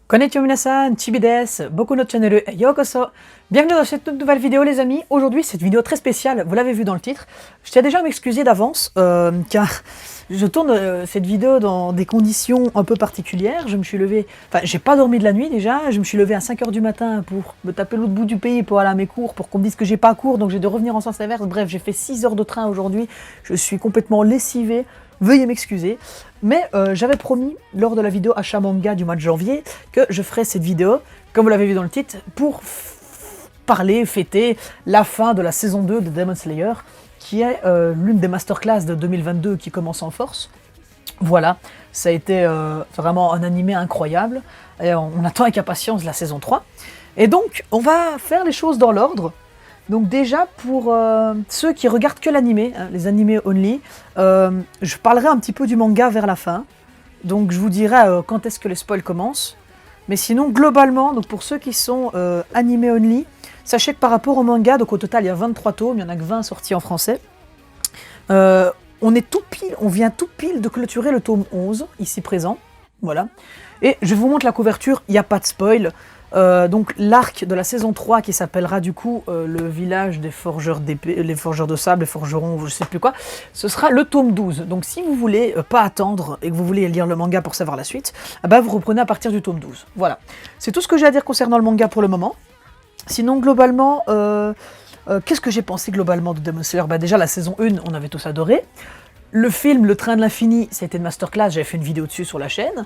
Konnichiwa minasan, Chibi desu, Boku no channel yokoso. Bienvenue dans cette toute nouvelle vidéo les amis. Aujourd'hui c'est une vidéo très spéciale, vous l'avez vu dans le titre. Je tiens déjà à m'excuser d'avance car je tourne cette vidéo dans des conditions un peu particulières. Je me suis levé, enfin j'ai pas dormi de la nuit déjà, je me suis levé à 5 h du matin pour me taper l'autre bout du pays pour aller à mes cours, pour qu'on me dise que j'ai pas cours, donc j'ai de revenir en sens inverse. Bref, j'ai fait 6 heures de train aujourd'hui, je suis complètement lessivé. Veuillez m'excuser, mais j'avais promis lors de la vidéo achat manga du mois de janvier que je ferais cette vidéo, comme vous l'avez vu dans le titre, pour parler, fêter la fin de la saison 2 de Demon Slayer, qui est l'une des masterclass de 2022 qui commence en force. Voilà, ça a été vraiment un animé incroyable, et on attend avec impatience la saison 3. Et donc, on va faire les choses dans l'ordre. Donc déjà, pour ceux qui regardent que l'animé, hein, les animés only, je parlerai un petit peu du manga vers la fin. Donc je vous dirai quand est-ce que les spoils commencent. Mais sinon, globalement, donc pour ceux qui sont animés only, sachez que par rapport au manga, donc au total il y a 23 tomes, il n'y en a que 20 sortis en français. On vient tout pile de clôturer le tome 11, ici présent. Voilà. Et je vous montre la couverture, il n'y a pas de spoil. Donc l'arc de la saison 3 qui s'appellera du coup le village des forgeurs d'épée, les forgeurs de sable, les forgerons, je sais plus quoi, ce sera le tome 12. Donc si vous voulez pas attendre et que vous voulez lire le manga pour savoir la suite, bah vous reprenez à partir du tome 12. Voilà, c'est tout ce que j'ai à dire concernant le manga pour le moment. Sinon globalement, qu'est-ce que j'ai pensé globalement de Demon Slayer? Bah déjà la saison 1, on avait tous adoré. Le film Le Train de l'Infini, c'était une masterclass, j'avais fait une vidéo dessus sur la chaîne.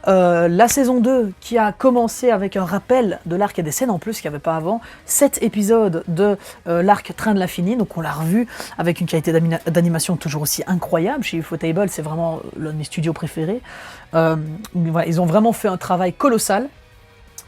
La saison 2, qui a commencé avec un rappel de l'arc et des scènes en plus qu'il n'y avait pas avant. 7 épisodes de l'arc Train de l'Infini, donc on l'a revu avec une qualité d'animation toujours aussi incroyable. Chez Ufotable, c'est vraiment l'un de mes studios préférés. Voilà, ils ont vraiment fait un travail colossal.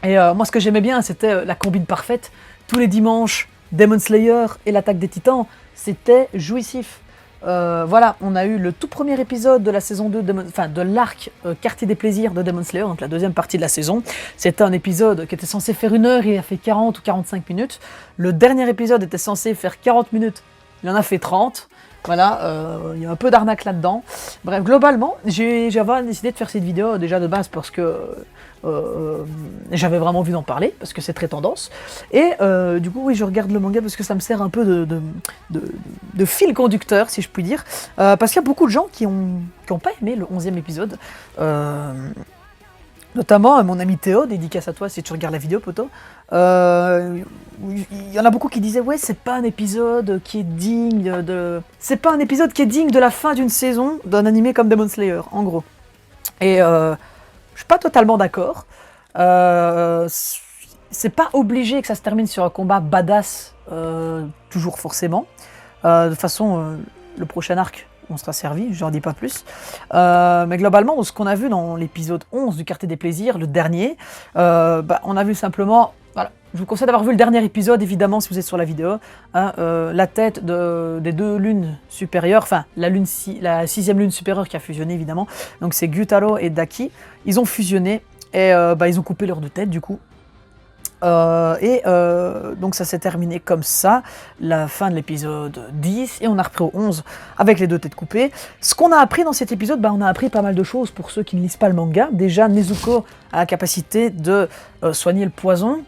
Et moi, ce que j'aimais bien, c'était la combine parfaite. Tous les dimanches, Demon Slayer et l'attaque des titans, c'était jouissif. Voilà, on a eu le tout premier épisode de la saison 2, de l'arc Quartier des plaisirs de Demon Slayer, donc la deuxième partie de la saison. C'était un épisode qui était censé faire 1 heure, il a fait 40 ou 45 minutes. Le dernier épisode était censé faire 40 minutes, il en a fait 30. Voilà, il y a un peu d'arnaque là-dedans. Bref, globalement, j'avais décidé de faire cette vidéo déjà de base parce que j'avais vraiment envie d'en parler, parce que c'est très tendance. Et du coup, oui, je regarde le manga parce que ça me sert un peu de fil conducteur, si je puis dire. Parce qu'il y a beaucoup de gens qui ont pas aimé le 11e épisode. Notamment mon ami Théo, dédicace à toi si tu regardes la vidéo, poto. Il y en a beaucoup qui disaient ouais, c'est pas un épisode qui est digne de. C'est pas un épisode qui est digne de la fin d'une saison d'un animé comme Demon Slayer, en gros. Et je suis pas totalement d'accord. C'est pas obligé que ça se termine sur un combat badass, toujours forcément. De toute façon, le prochain arc, on sera servi, je n'en dis pas plus. Mais globalement, ce qu'on a vu dans l'épisode 11 du Quartier des plaisirs, le dernier, on a vu simplement... Voilà, je vous conseille d'avoir vu le dernier épisode, évidemment, si vous êtes sur la vidéo. Hein, la tête des 2 lunes supérieures, enfin, la 6e lune supérieure qui a fusionné, évidemment. Donc c'est Gyutaro et Daki. Ils ont fusionné et ils ont coupé leurs 2 têtes, du coup. Donc ça s'est terminé comme ça, la fin de l'épisode 10, et on a repris au 11 avec les 2 têtes coupées. Ce qu'on a appris dans cet épisode, on a appris pas mal de choses pour ceux qui ne lisent pas le manga. Déjà, Nezuko a la capacité de soigner le poison,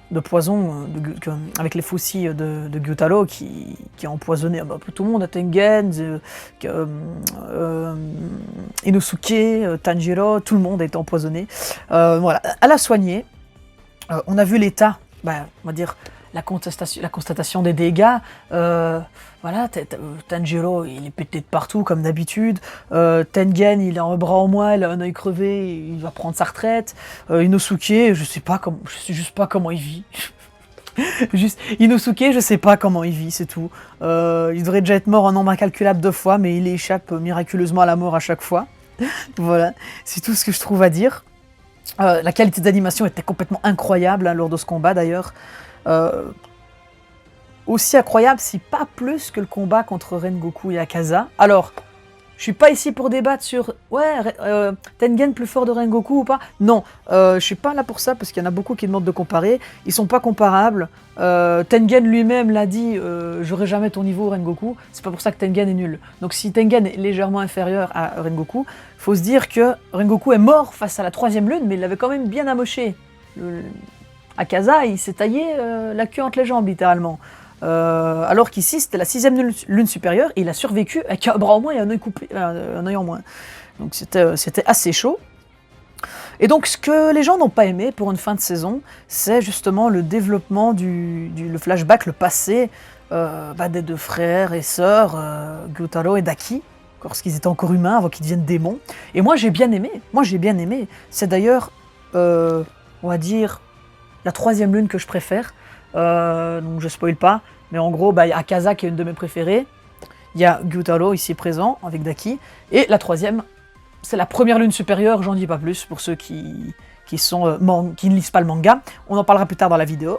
avec les faucilles de Gyutaro qui a empoisonné un peu tout le monde, Tengen, Inosuke, Tanjiro, tout le monde a été empoisonné. Voilà, elle a soigné. On a vu l'état, on va dire la constatation des dégâts. Voilà, Tanjiro, il est pété de partout comme d'habitude. Tengen, il a un bras en moins, il a un œil crevé, il va prendre sa retraite. Inosuke, je sais juste pas comment il vit. Inosuke, je sais pas comment il vit, c'est tout. Il devrait déjà être mort un nombre incalculable de fois, mais il échappe miraculeusement à la mort à chaque fois. Voilà, c'est tout ce que je trouve à dire. La qualité d'animation était complètement incroyable lors de ce combat d'ailleurs. Aussi incroyable, si pas plus que le combat contre Rengoku et Akaza. Alors, je suis pas ici pour débattre sur Tengen plus fort de Rengoku ou pas. Non, je suis pas là pour ça parce qu'il y en a beaucoup qui demandent de comparer. Ils sont pas comparables. Tengen lui-même l'a dit, j'aurai jamais ton niveau Rengoku. C'est pas pour ça que Tengen est nul. Donc si Tengen est légèrement inférieur à Rengoku, faut se dire que Rengoku est mort face à la 3e lune, mais il l'avait quand même bien amoché. Akaza, il s'est taillé la queue entre les jambes, littéralement. Alors qu'ici, c'était la 6e lune supérieure, et il a survécu avec un bras en moins et un œil coupé, un œil en moins. Donc c'était assez chaud. Et donc, ce que les gens n'ont pas aimé pour une fin de saison, c'est justement le développement le flashback, le passé des 2 frères et sœurs, Gyutaro et Daki, lorsqu'ils étaient encore humains, avant qu'ils deviennent démons. Et moi, j'ai bien aimé. C'est d'ailleurs, on va dire, la 3e lune que je préfère. Donc, je spoil pas. Mais en gros, il y a Akaza qui est une de mes préférées. Il y a Gyutaro ici présent, avec Daki. Et la 3e, c'est la 1re lune supérieure, j'en dis pas plus, pour ceux qui ne lisent pas le manga. On en parlera plus tard dans la vidéo.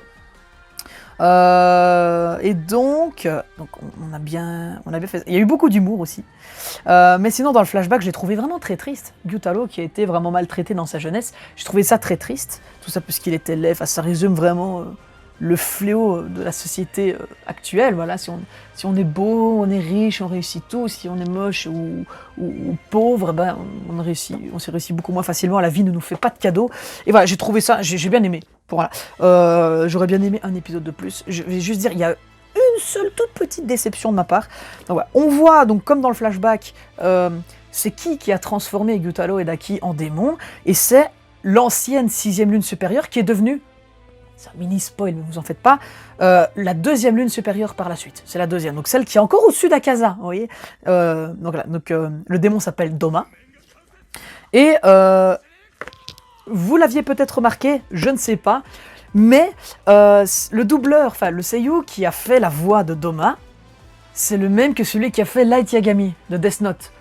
Et donc on a bien fait. Il y a eu beaucoup d'humour aussi. Mais sinon, dans le flashback, j'ai trouvé vraiment très triste. Gyutaro, qui a été vraiment maltraité dans sa jeunesse, j'ai trouvé ça très triste. Tout ça parce qu'il était laid. Enfin, ça résume vraiment le fléau de la société actuelle. Voilà, si on est beau, on est riche, on réussit tout. Si on est moche ou pauvre, on s'y réussit beaucoup moins facilement. La vie ne nous fait pas de cadeaux. Et voilà, j'ai trouvé ça, j'ai bien aimé. Voilà. J'aurais bien aimé un épisode de plus. Je vais juste dire, il y a une seule toute petite déception de ma part. Donc, voilà. On voit, donc, comme dans le flashback, c'est qui a transformé Gyutaro et Daki en démons, et c'est l'ancienne 6e lune supérieure qui est devenue, c'est un mini spoil, mais vous en faites pas, la 2e lune supérieure par la suite. C'est la 2e, donc celle qui est encore au-dessus d'Akaza, vous voyez. Le démon s'appelle Doma. Et vous l'aviez peut-être remarqué, je ne sais pas, mais le doubleur, enfin le seiyuu qui a fait la voix de Doma, c'est le même que celui qui a fait Light Yagami de Death Note.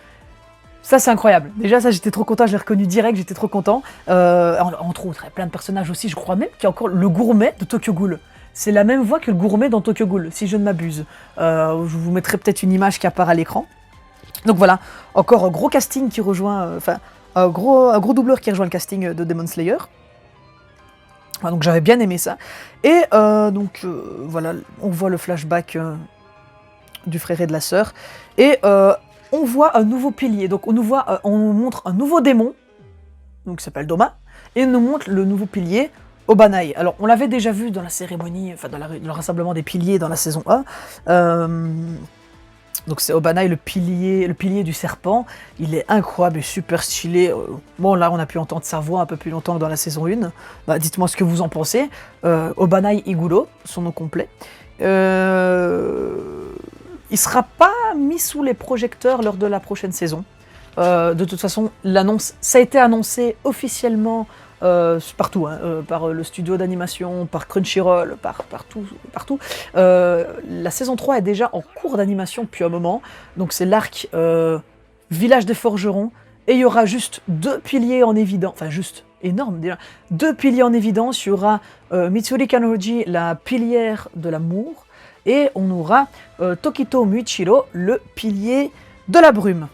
Ça, c'est incroyable. Déjà, ça, j'étais trop content, je l'ai reconnu direct, j'étais trop content. Entre autres, il y a plein de personnages aussi, je crois même qu'il y a encore le gourmet de Tokyo Ghoul. C'est la même voix que le gourmet dans Tokyo Ghoul, si je ne m'abuse. Je vous mettrai peut-être une image qui apparaît à l'écran. Donc voilà, encore un gros casting qui rejoint... un gros doubleur qui rejoint le casting de Demon Slayer. Donc j'avais bien aimé ça. Et voilà, on voit le flashback du frère et de la sœur. Et on voit un nouveau pilier. Donc on nous montre un nouveau démon, donc qui s'appelle Doma, et on nous montre le nouveau pilier, Obanai. Alors on l'avait déjà vu dans la cérémonie, enfin dans le rassemblement des piliers dans la saison 1. Donc c'est Obanai, le pilier du serpent. Il est incroyable et super stylé. Bon, là, on a pu entendre sa voix un peu plus longtemps que dans la saison 1. Dites-moi ce que vous en pensez. Obanai Iguro, son nom complet. Il sera pas mis sous les projecteurs lors de la prochaine saison. De toute façon, ça a été annoncé officiellement partout, par le studio d'animation, par Crunchyroll, partout. La saison 3 est déjà en cours d'animation depuis un moment, donc c'est l'arc Village des Forgerons, et il y aura juste 2 piliers en évidence, enfin juste énorme déjà, 2 piliers en évidence. Il y aura Mitsuri Kanoji, la pilière de l'amour, et on aura Tokito Muichiro, le pilier de la brume.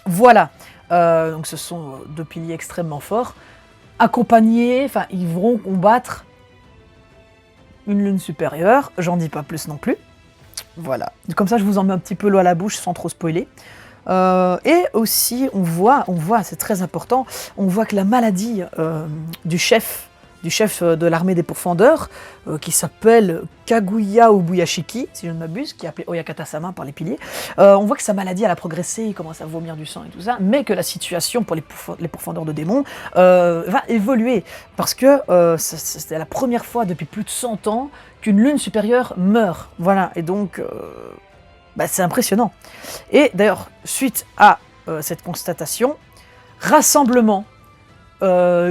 Voilà, donc ce sont 2 piliers extrêmement forts. Accompagnés, enfin ils vont combattre une lune supérieure, j'en dis pas plus non plus. Voilà, comme ça je vous en mets un petit peu l'eau à la bouche sans trop spoiler. Et aussi on voit, c'est très important, on voit que la maladie du chef de l'armée des pourfendeurs, qui s'appelle Kaguya Ubuyashiki, si je ne m'abuse, qui est appelé Oyakata-sama par les piliers. On voit que sa maladie elle a progressé, il commence à vomir du sang et tout ça, mais que la situation pour les pourfendeurs de démons va évoluer, parce que c'était la première fois depuis plus de 100 ans qu'une lune supérieure meurt. Voilà, et donc c'est impressionnant. Et d'ailleurs, suite à cette constatation, rassemblement,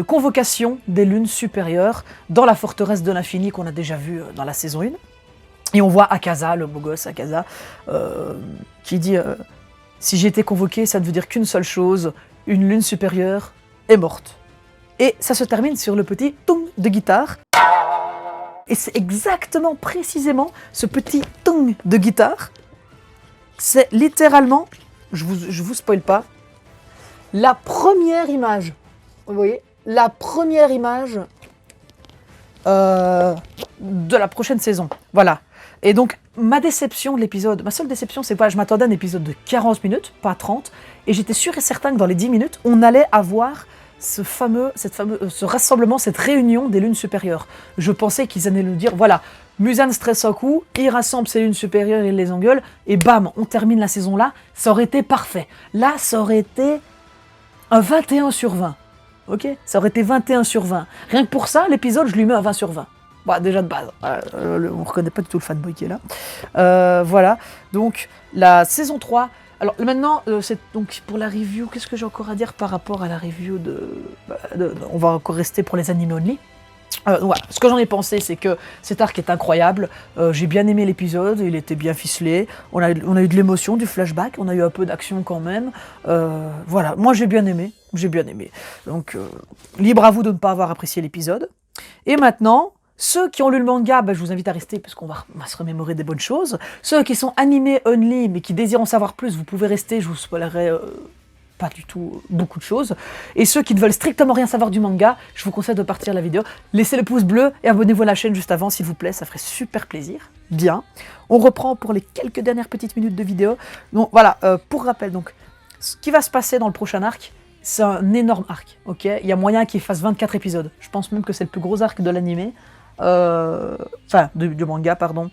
convocation des lunes supérieures dans la forteresse de l'infini qu'on a déjà vu dans la saison 1. Et on voit Akaza, le beau gosse Akaza, qui dit si j'ai été convoqué, ça ne veut dire qu'une seule chose, une lune supérieure est morte. Et ça se termine sur le petit toum de guitare. Et c'est exactement, précisément, ce petit toum de guitare. C'est littéralement, je vous spoil pas, la première image. Vous voyez, la première image de la prochaine saison. Voilà. Et donc, ma déception de l'épisode, ma seule déception, c'est que je m'attendais à un épisode de 40 minutes, pas 30, et j'étais sûr et certain que dans les 10 minutes, on allait avoir ce rassemblement, cette réunion des lunes supérieures. Je pensais qu'ils allaient nous dire, voilà, Muzan stresse un coup, il rassemble ses lunes supérieures, il les engueule, et bam, on termine la saison là, ça aurait été parfait. Là, ça aurait été un 21 sur 20. Ok, ça aurait été 21 sur 20. Rien que pour ça, l'épisode, je lui mets un 20 sur 20. Bah, déjà de base, on reconnaît pas du tout le fanboy qui est là. Voilà, donc la saison 3. Alors maintenant, c'est donc pour la review, qu'est-ce que j'ai encore à dire par rapport à la review on va encore rester pour les animés only. Voilà. Ce que j'en ai pensé, c'est que cet arc est incroyable. J'ai bien aimé l'épisode, il était bien ficelé. On a eu de l'émotion, du flashback, on a eu un peu d'action quand même. Voilà, moi j'ai bien aimé. Donc, libre à vous de ne pas avoir apprécié l'épisode. Et maintenant, ceux qui ont lu le manga, je vous invite à rester parce qu'on va se remémorer des bonnes choses. Ceux qui sont animés only, mais qui désirent en savoir plus, vous pouvez rester, je vous spoilerai pas du tout beaucoup de choses. Et ceux qui ne veulent strictement rien savoir du manga, je vous conseille de partir la vidéo. Laissez le pouce bleu et abonnez-vous à la chaîne juste avant, s'il vous plaît, ça ferait super plaisir. Bien. On reprend pour les quelques dernières petites minutes de vidéo. Donc voilà, pour rappel, donc, ce qui va se passer dans le prochain arc, c'est un énorme arc, ok. Il y a moyen qu'il fasse 24 épisodes. Je pense même que c'est le plus gros arc de l'animé. Enfin, du manga, pardon.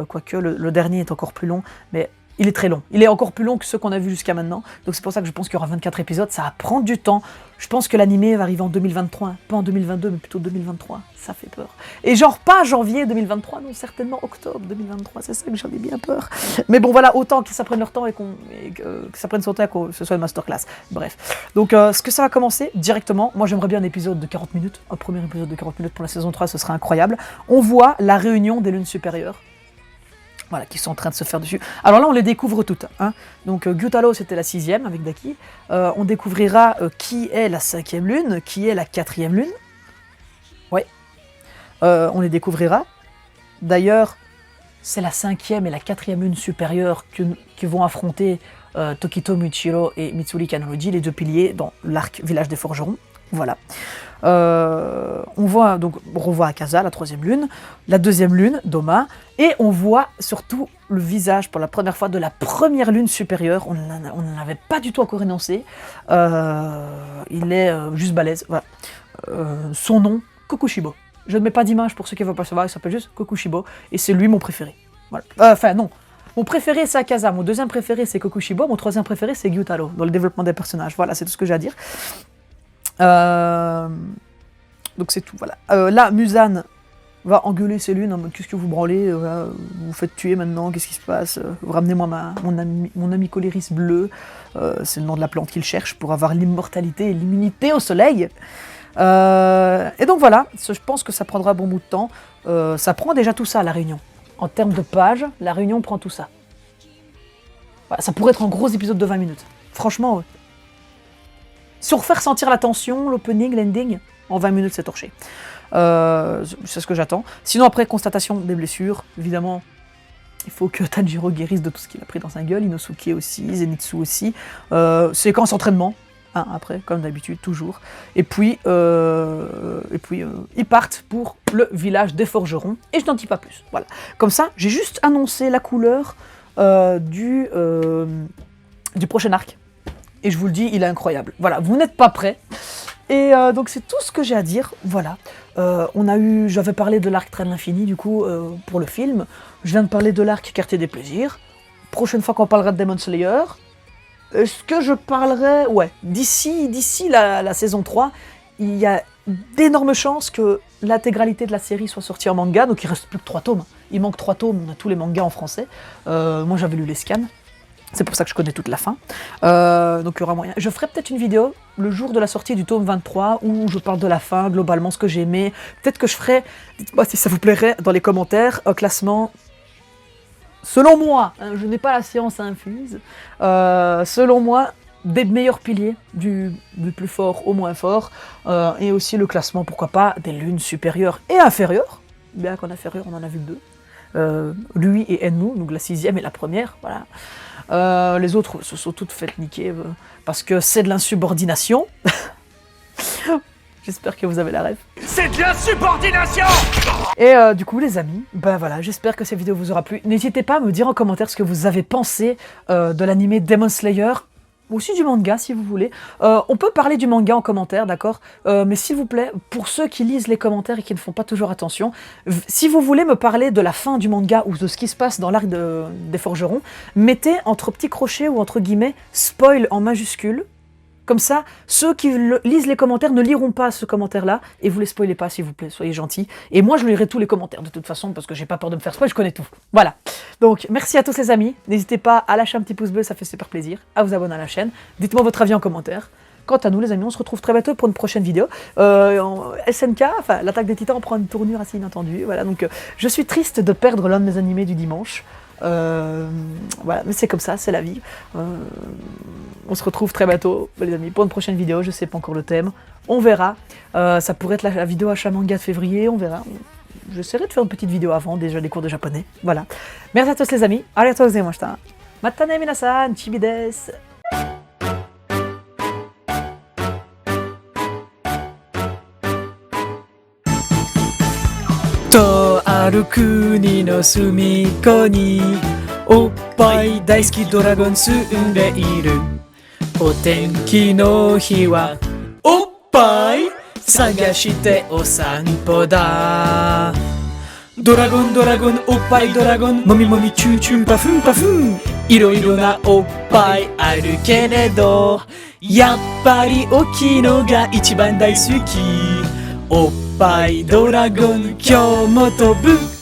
Quoique, le dernier est encore plus long, mais il est très long. Il est encore plus long que ceux qu'on a vus jusqu'à maintenant. Donc c'est pour ça que je pense qu'il y aura 24 épisodes. Ça va prendre du temps. Je pense que l'animé va arriver en 2023. Hein. Pas en 2022, mais plutôt 2023. Ça fait peur. Et genre pas janvier 2023, non, certainement octobre 2023. C'est ça que j'en ai bien peur. Mais bon, voilà, autant que ça prenne leur temps et que ça prenne son temps et que ce soit une masterclass. Bref. Donc, ce que ça va commencer directement. Moi, j'aimerais bien un épisode de 40 minutes. Un premier épisode de 40 minutes pour la saison 3, ce serait incroyable. On voit la réunion des lunes supérieures. Voilà, qui sont en train de se faire dessus. Alors là, on les découvre toutes. Hein. Donc, Gyutaro, c'était la 6e avec Daki. On découvrira qui est la 5e lune, qui est la 4e lune. Ouais. On les découvrira. D'ailleurs, c'est la 5e et la 4e lune supérieure qui vont affronter Tokito Muichiro et Mitsuri Kanroji, les deux piliers dans l'arc Village des Forgerons. Voilà. On revoit Akaza, la 3e lune, la 2e lune, Doma, et on voit surtout le visage pour la première fois de la première lune supérieure. On n'en avait pas du tout encore énoncé. Il est juste balèze. Voilà. Son nom, Kokushibo. Je ne mets pas d'image pour ceux qui ne veulent pas savoir, il s'appelle juste Kokushibo, et c'est lui mon préféré. Voilà. Enfin, non. Mon préféré, c'est Akaza. Mon deuxième préféré, c'est Kokushibo. Mon troisième préféré, c'est Gyutaro, dans le développement des personnages. Voilà, c'est tout ce que j'ai à dire. Donc c'est tout, voilà. Là, Muzan va engueuler ses lunes en mode qu'est-ce que vous branlez, vous vous faites tuer maintenant, qu'est-ce qui se passe, ramenez-moi mon ami Coléris bleu, c'est le nom de la plante qu'il cherche pour avoir l'immortalité et l'immunité au soleil. Et donc voilà, je pense que ça prendra un bon bout de temps. Ça prend déjà tout ça, la réunion. En termes de pages, la réunion prend tout ça. Voilà, ça pourrait être un gros épisode de 20 minutes. Franchement, sur faire sentir la tension, l'opening, l'ending, en 20 minutes c'est torché. C'est ce que j'attends. Sinon après, constatation des blessures, évidemment, il faut que Tanjiro guérisse de tout ce qu'il a pris dans sa gueule, Inosuke aussi, Zenitsu aussi. Séquence entraînement, hein, après, comme d'habitude, toujours. Et puis ils partent pour le village des forgerons, et je n'en dis pas plus. Voilà. Comme ça, j'ai juste annoncé la couleur du prochain arc. Et je vous le dis, il est incroyable. Voilà, vous n'êtes pas prêts. Et donc c'est tout ce que j'ai à dire. Voilà. J'avais parlé de l'arc Train de l'Infini, du coup, pour le film. Je viens de parler de l'arc Quartier des Plaisirs. Prochaine fois qu'on parlera de Demon Slayer. Est-ce que je parlerai... Ouais, d'ici la saison 3, il y a d'énormes chances que l'intégralité de la série soit sortie en manga. Donc il reste plus que 3 tomes. Il manque 3 tomes, on a tous les mangas en français. Moi j'avais lu les scans. C'est pour ça que je connais toute la fin. Donc il y aura moyen. Je ferai peut-être une vidéo le jour de la sortie du tome 23 où je parle de la fin, globalement, ce que j'ai aimé. Peut-être que je ferai, dites-moi si ça vous plairait, dans les commentaires, un classement. Selon moi, hein, je n'ai pas la science infuse, selon moi, des meilleurs piliers, du plus fort au moins fort, et aussi le classement, pourquoi pas, des lunes supérieures et inférieures. Bien qu'en inférieur, on en a vu que 2. Lui et Enmu, donc la 6e et la première, voilà. Les autres se sont toutes faites niquer parce que c'est de l'insubordination. J'espère que vous avez la rêve. C'est de l'insubordination! Et du coup, les amis, ben voilà, j'espère que cette vidéo vous aura plu. N'hésitez pas à me dire en commentaire ce que vous avez pensé de l'animé Demon Slayer. ou aussi du manga si vous voulez. On peut parler du manga en commentaire, d'accord, mais s'il vous plaît, pour ceux qui lisent les commentaires et qui ne font pas toujours attention, si vous voulez me parler de la fin du manga ou de ce qui se passe dans l'arc des forgerons, mettez entre petits crochets ou entre guillemets spoil en majuscule. Comme ça, ceux qui lisent les commentaires ne liront pas ce commentaire-là, et vous les spoilez pas, s'il vous plaît, soyez gentils. Et moi, je lirai tous les commentaires, de toute façon, parce que j'ai pas peur de me faire spoil, je connais tout. Voilà. Donc, merci à tous les amis. N'hésitez pas à lâcher un petit pouce bleu, ça fait super plaisir. À vous abonner à la chaîne. Dites-moi votre avis en commentaire. Quant à nous, les amis, on se retrouve très bientôt pour une prochaine vidéo. SNK, enfin, l'attaque des titans prend une tournure assez inattendue. Voilà, donc je suis triste de perdre l'un de mes animés du dimanche. Voilà, mais c'est comme ça, c'est la vie. On se retrouve très bientôt, les amis, pour une prochaine vidéo. Je sais pas encore le thème, on verra. Ça pourrait être la vidéo achat manga de février, on verra. J'essaierai de faire une petite vidéo avant, déjà les cours de japonais. Voilà. Merci à tous les amis. Arigatou gozaimashita. Matane minasan, chibi desu. とある国の隅っこにおっぱい大好きドラゴン住んでいるお天気の日はおっぱい探してお散歩だドラゴンドラゴンおっぱいドラゴンもみもみチューチューパフンパフンいろいろなおっぱいあるけれどやっぱり大きいのが一番大好きおっぱいドラゴン今日も飛ぶ